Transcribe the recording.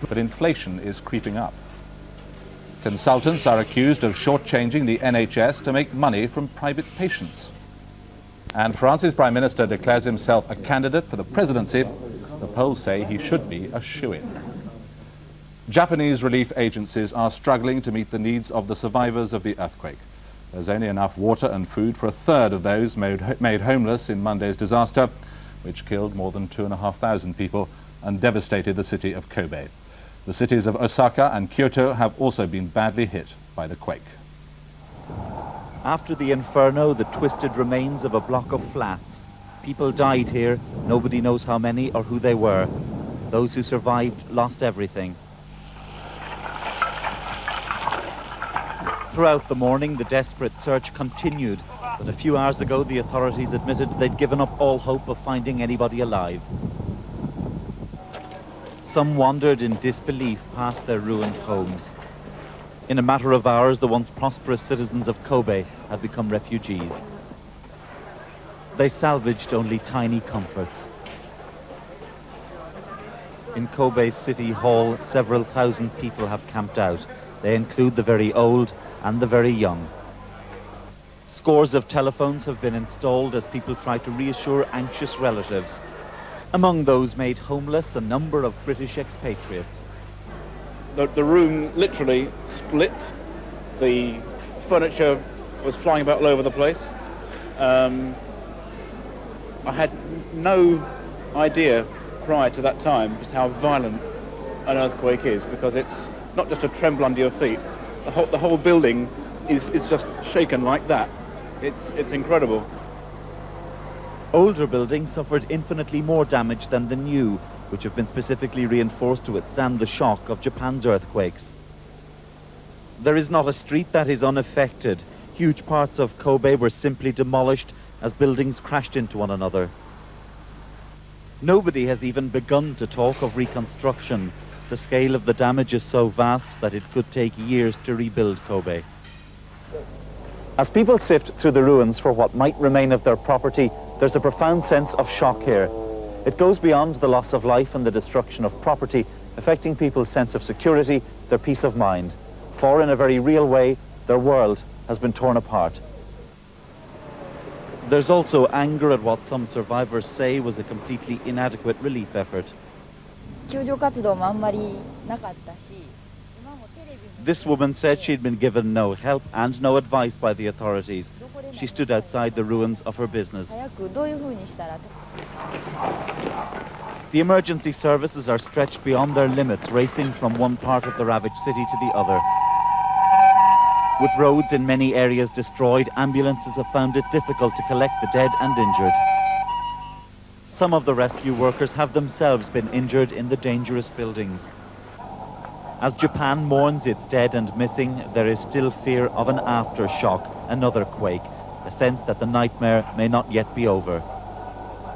but inflation is creeping up. Consultants are accused of shortchanging the NHS to make money from private patients. And France's Prime Minister declares himself a candidate for the presidency. The polls say he should be a shoo-in. Japanese relief agencies are struggling to meet the needs of the survivors of the earthquake. There's only enough water and food for a third of those made homeless in Monday's disaster, which killed more than 2,500 people and devastated the city of Kobe. The cities of Osaka and Kyoto have also been badly hit by the quake. After the inferno, the twisted remains of a block of flats. People died here. Nobody knows how many or who they were. Those who survived lost everything. Throughout the morning, the desperate search continued, but a few hours ago, the authorities admitted they'd given up all hope of finding anybody alive. Some wandered in disbelief past their ruined homes. In a matter of hours, the once prosperous citizens of Kobe had become refugees. They salvaged only tiny comforts. In Kobe's city hall, several thousand people have camped out. They include the very old and the very young. Scores of telephones have been installed as people try to reassure anxious relatives. Among those made homeless, a number of British expatriates. The room literally split. The furniture was flying about all over the place. I had no idea prior to that time just how violent an earthquake is, because it's not just a tremble under your feet. The whole building is just shaken like that. It's incredible. Older buildings suffered infinitely more damage than the new, which have been specifically reinforced to withstand the shock of Japan's earthquakes. There is not a street that is unaffected. Huge parts of Kobe were simply demolished as buildings crashed into one another. Nobody has even begun to talk of reconstruction. The scale of the damage is so vast that it could take years to rebuild Kobe. As people sift through the ruins for what might remain of their property, there's a profound sense of shock here. It goes beyond the loss of life and the destruction of property, affecting people's sense of security, their peace of mind. For in a very real way, their world has been torn apart. There's also anger at what some survivors say was a completely inadequate relief effort. This woman said she'd been given no help and no advice by the authorities. She stood outside the ruins of her business. The emergency services are stretched beyond their limits, racing from one part of the ravaged city to the other. With roads in many areas destroyed, ambulances have found it difficult to collect the dead and injured. Some of the rescue workers have themselves been injured in the dangerous buildings. As Japan mourns its dead and missing, there is still fear of an aftershock, another quake, a sense that the nightmare may not yet be over.